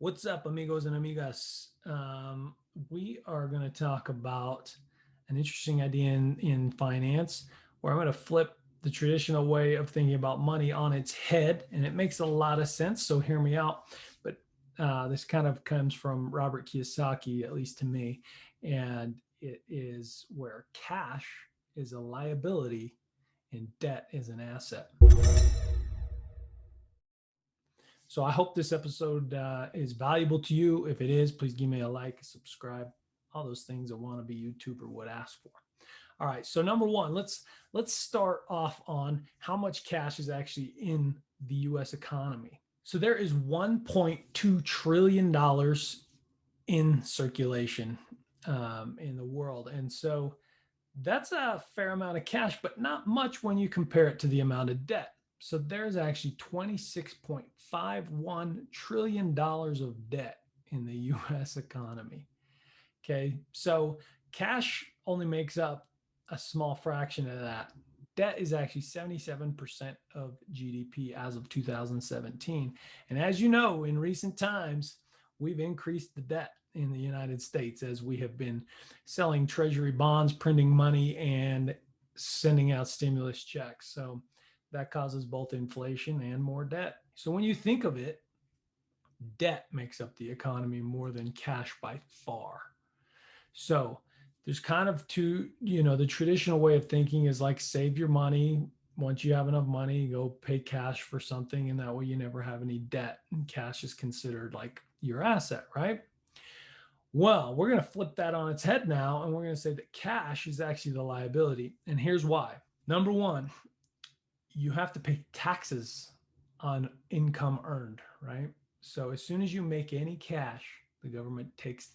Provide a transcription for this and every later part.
What's up, amigos and amigas? We are going to talk about an interesting idea in finance where I'm going to flip the traditional way of thinking about money on its head. And it makes a lot of sense. So hear me out. But this kind of comes from Robert Kiyosaki, at least to me. And it is where cash is a liability and debt is an asset. So I hope this episode is valuable to you. If it is, please give me a like, subscribe, all those things a wannabe YouTuber would ask for. All right. So number one, let's start off on how much cash is actually in the U.S. economy. So there is $1.2 trillion in circulation in the world, and so that's a fair amount of cash, but not much when you compare it to the amount of debt. So there's actually $26.51 trillion of debt in the US economy. Okay. So cash only makes up a small fraction of that. Debt is actually 77% of GDP as of 2017. And as you know, in recent times, we've increased the debt in the United States as we have been selling treasury bonds, printing money, and sending out stimulus checks. So that causes both inflation and more debt. So when you think of it, debt makes up the economy more than cash by far. So there's kind of two, the traditional way of thinking is like save your money. Once you have enough money, go pay cash for something. And that way you never have any debt. And cash is considered like your asset, right? Well, we're going to flip that on its head now. And we're going to say that cash is actually the liability. And here's why. Number one, you have to pay taxes on income earned, right? So as soon as you make any cash, the government takes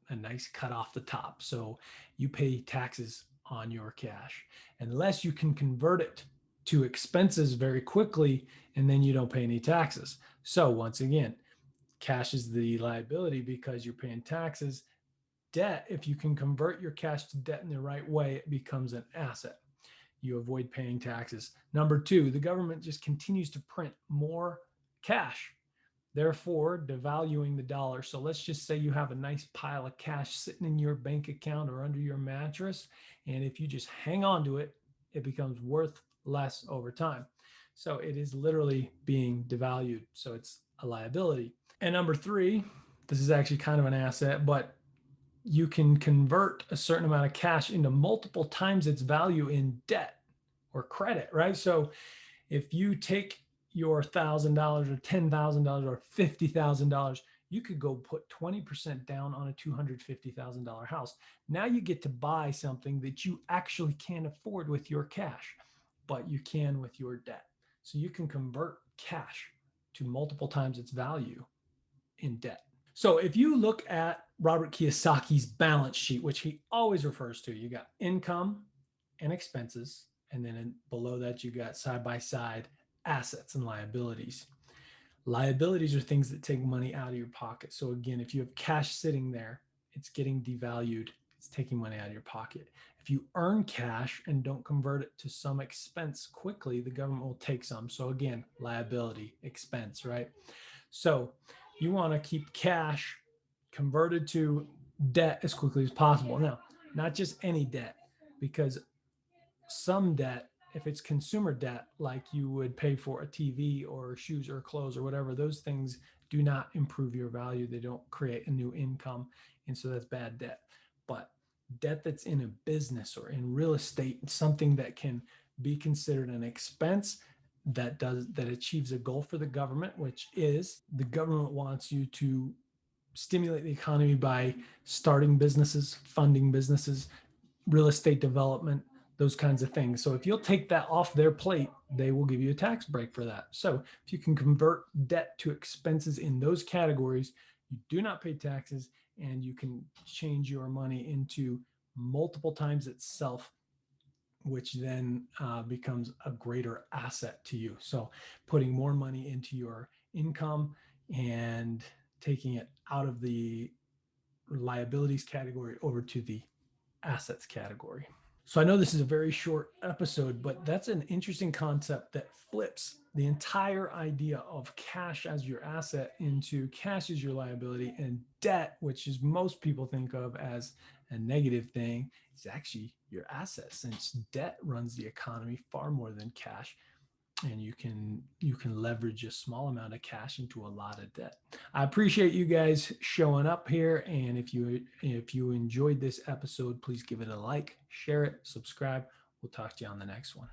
a nice cut off the top. So you pay taxes on your cash unless you can convert it to expenses very quickly, and then you don't pay any taxes. So once again, cash is the liability because you're paying taxes. Debt, if you can convert your cash to debt in the right way, it becomes an asset. You avoid paying taxes. Number two, the government just continues to print more cash, therefore devaluing the dollar. So let's just say you have a nice pile of cash sitting in your bank account or under your mattress. And if you just hang on to it, it becomes worth less over time. So it is literally being devalued. So it's a liability. And number three, this is actually kind of an asset, but you can convert a certain amount of cash into multiple times its value in debt or credit, right? So if you take your $1,000 or $10,000 or $50,000, you could go put 20% down on a $250,000 house. Now you get to buy something that you actually can't afford with your cash, but you can with your debt. So you can convert cash to multiple times its value in debt. So if you look at Robert Kiyosaki's balance sheet, which he always refers to, you got income and expenses, and then below that you got side by side assets and liabilities. Liabilities are things that take money out of your pocket. So again, if you have cash sitting there, it's getting devalued. It's taking money out of your pocket. If you earn cash and don't convert it to some expense quickly, the government will take some. So again, liability, expense, right? So you want to keep cash converted to debt as quickly as possible. Now, not just any debt, because some debt, if it's consumer debt, like you would pay for a TV or shoes or clothes or whatever, those things do not improve your value. They don't create a new income. And so that's bad debt. But debt that's in a business or in real estate, something that can be considered an expense that achieves a goal for the government, which is the government wants you to stimulate the economy by starting businesses, funding businesses, real estate development, those kinds of things. So if you'll take that off their plate, they will give you a tax break for that. So if you can convert debt to expenses in those categories, you do not pay taxes and you can change your money into multiple times itself, which then becomes a greater asset to you. So putting more money into your income and taking it out of the liabilities category over to the assets category. So I know this is a very short episode, but that's an interesting concept that flips the entire idea of cash as your asset into cash as your liability, and debt, which is most people think of as a negative thing, is actually your asset, since debt runs the economy far more than cash, and you can leverage a small amount of cash into a lot of debt. I appreciate you guys showing up here, and if you enjoyed this episode, please give it a like, share it, subscribe. We'll talk to you on the next one.